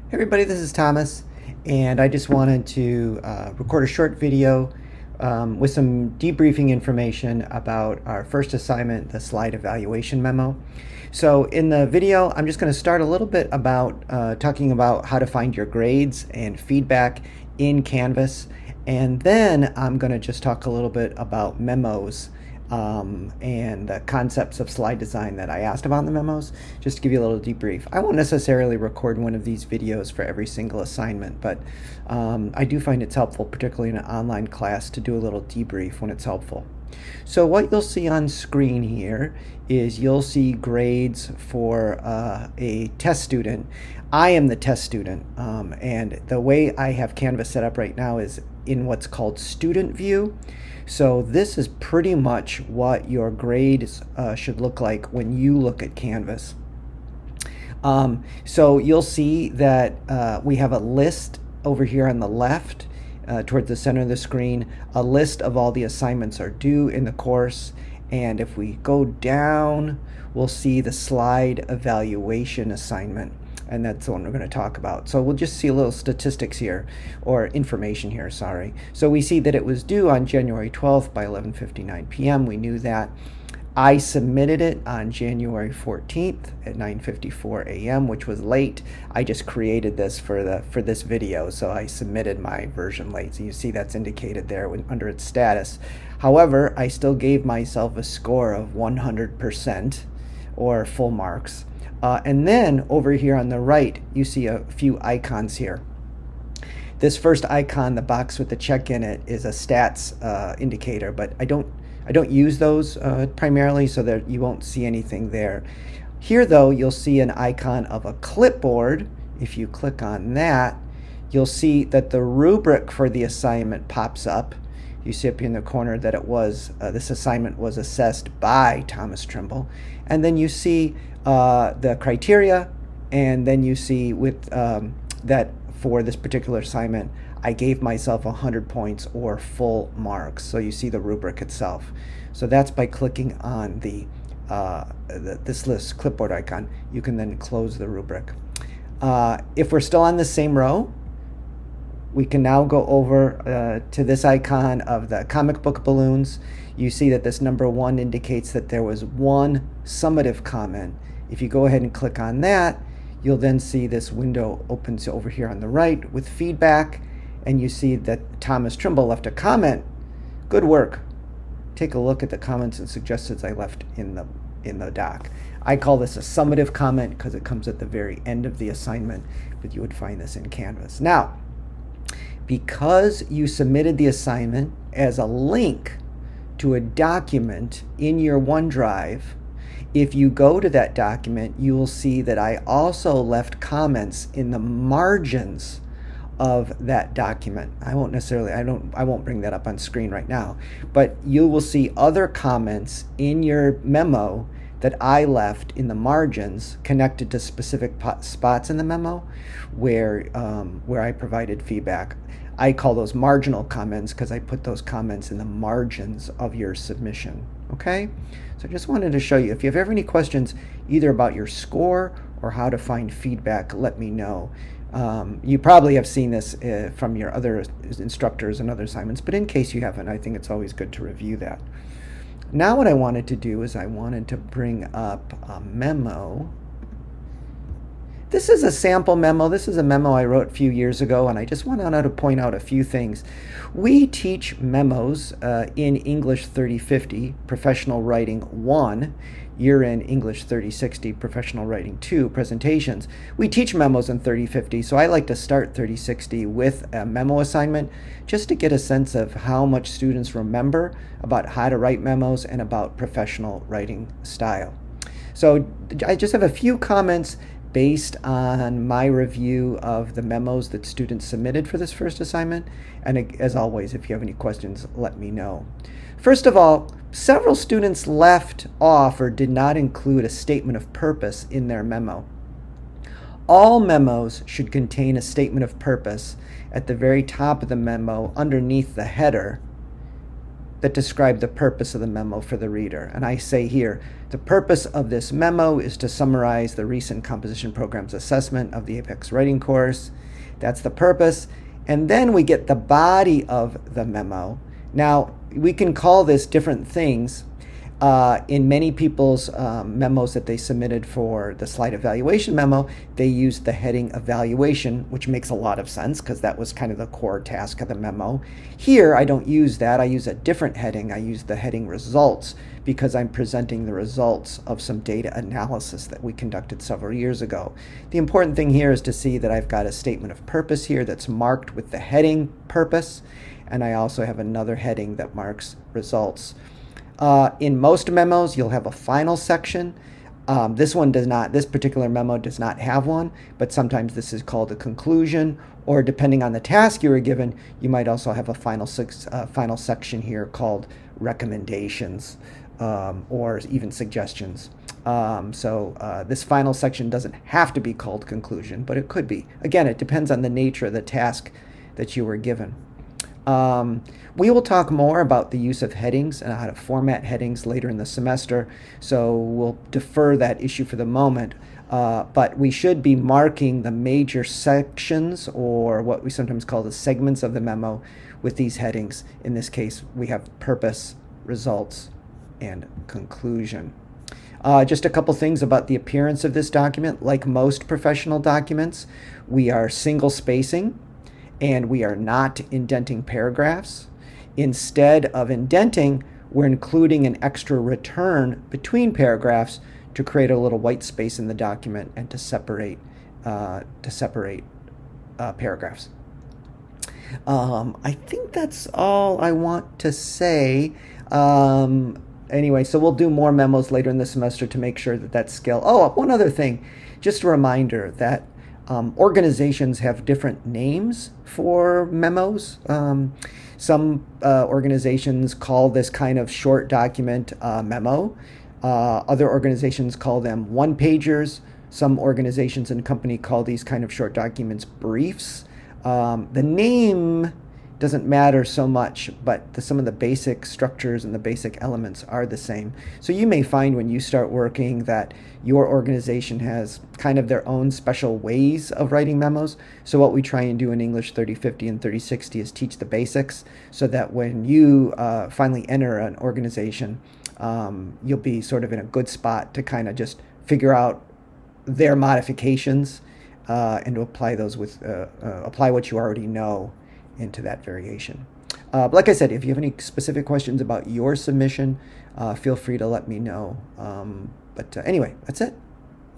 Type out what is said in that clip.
Hey everybody, this is Thomas, and I just wanted to record a short video with some debriefing information about our first assignment, the Slide Evaluation Memo. So in the video, I'm just going to start a little bit about talking about how to find your grades and feedback in Canvas, and then I'm going to just talk a little bit about memos and the concepts of slide design that I asked about in the memos, just to give you a little debrief. I won't necessarily record one of these videos for every single assignment, but I do find it's helpful, particularly in an online class, to do a little debrief when it's helpful. So what you'll see on screen here is you'll see grades for a test student. I am the test student, and the way I have Canvas set up right now is in what's called student view. So this is pretty much what your grades should look like when you look at Canvas. So you'll see that we have a list over here on the left towards the center of the screen. A list of all the assignments are due in the course, and if we go down, we'll see the slide evaluation assignment, and that's the one we're going to talk about. So we'll just see a little statistics here, or information here, sorry. So we see that it was due on January 12th by 11:59 p.m. We knew that. I submitted it on January 14th at 9:54 a.m., which was late. I just created this for this video, so I submitted my version late. So you see that's indicated there under its status. However, I still gave myself a score of 100%, or full marks. And then over here on the right, you see a few icons here. This first icon, the box with the check in it, is a stats indicator, but I don't use those primarily, so that you won't see anything there. Here though, you'll see an icon of a clipboard. If you click on that, you'll see that the rubric for the assignment pops up. You see up here in the corner that it was this assignment was assessed by Thomas Trimble, and then you see the criteria, and then you see with that for this particular assignment I gave myself 100 points or full marks. So you see the rubric itself. So that's by clicking on this list clipboard icon. You can then close the rubric. If we're still on the same row, we can now go over to this icon of the comic book balloons. You see that this number 1 indicates that there was one summative comment. If you go ahead and click on that, you'll then see this window opens over here on the right with feedback, and you see that Thomas Trimble left a comment. Good work. Take a look at the comments and suggestions I left in the doc. I call this a summative comment because it comes at the very end of the assignment, but you would find this in Canvas. Now, because you submitted the assignment as a link to a document in your OneDrive, if you go to that document, you will see that I also left comments in the margins of that document. I won't bring that up on screen right now, but you will see other comments in your memo that I left in the margins connected to specific spots in the memo where I provided feedback. I call those marginal comments because I put those comments in the margins of your submission. Okay? So I just wanted to show you. If you have ever any questions either about your score or how to find feedback, let me know. You probably have seen this from your other instructors and other assignments, but in case you haven't, I think it's always good to review that. Now what I wanted to do is I wanted to bring up a memo. This is a sample memo. This is a memo I wrote a few years ago, and I just wanted to point out a few things. We teach memos in English 3050, Professional Writing 1. You're in English 3060, Professional Writing 2, Presentations. We teach memos in 3050, so I like to start 3060 with a memo assignment just to get a sense of how much students remember about how to write memos and about professional writing style. So I just have a few comments based on my review of the memos that students submitted for this first assignment. And as always, if you have any questions, let me know. First of all, several students left off or did not include a statement of purpose in their memo. All memos should contain a statement of purpose at the very top of the memo underneath the header. that describe the purpose of the memo for the reader. And I say here, the purpose of this memo is to summarize the recent composition program's assessment of the Apex writing course. That's the purpose. And then we get the body of the memo. Now, we can call this different things. In many people's memos that they submitted for the slide evaluation memo, they used the heading evaluation, which makes a lot of sense because that was kind of the core task of the memo. Here, I don't use that. I use a different heading. I use the heading results because I'm presenting the results of some data analysis that we conducted several years ago. The important thing here is to see that I've got a statement of purpose here that's marked with the heading purpose, and I also have another heading that marks results. In most memos, you'll have a final section. This one does not, this particular memo does not have one, but sometimes this is called a conclusion, or depending on the task you were given, you might also have a final section here called recommendations, or even suggestions. This final section doesn't have to be called conclusion, but it could be. Again, it depends on the nature of the task that you were given. We will talk more about the use of headings and how to format headings later in the semester, so we'll defer that issue for the moment. But we should be marking the major sections, or what we sometimes call the segments of the memo, with these headings. In this case, we have purpose, results, and conclusion. Just a couple things about the appearance of this document. Like most professional documents, we are single spacing, and we are not indenting paragraphs. Instead of indenting, we're including an extra return between paragraphs to create a little white space in the document and to separate paragraphs. I think that's all I want to say. Anyway, so we'll do more memos later in the semester to make sure that that skill. Oh, one other thing, just a reminder that organizations have different names for memos. Some organizations call this kind of short document memo. Other organizations call them one-pagers. Some organizations and company call these kind of short documents briefs. The name doesn't matter so much, but some of the basic structures and the basic elements are the same. So you may find when you start working that your organization has kind of their own special ways of writing memos. So what we try and do in English 3050 and 3060 is teach the basics, so that when you finally enter an organization, you'll be sort of in a good spot to kind of just figure out their modifications and to apply those with apply what you already know into that variation. But like I said, if you have any specific questions about your submission, feel free to let me know. But anyway, that's it.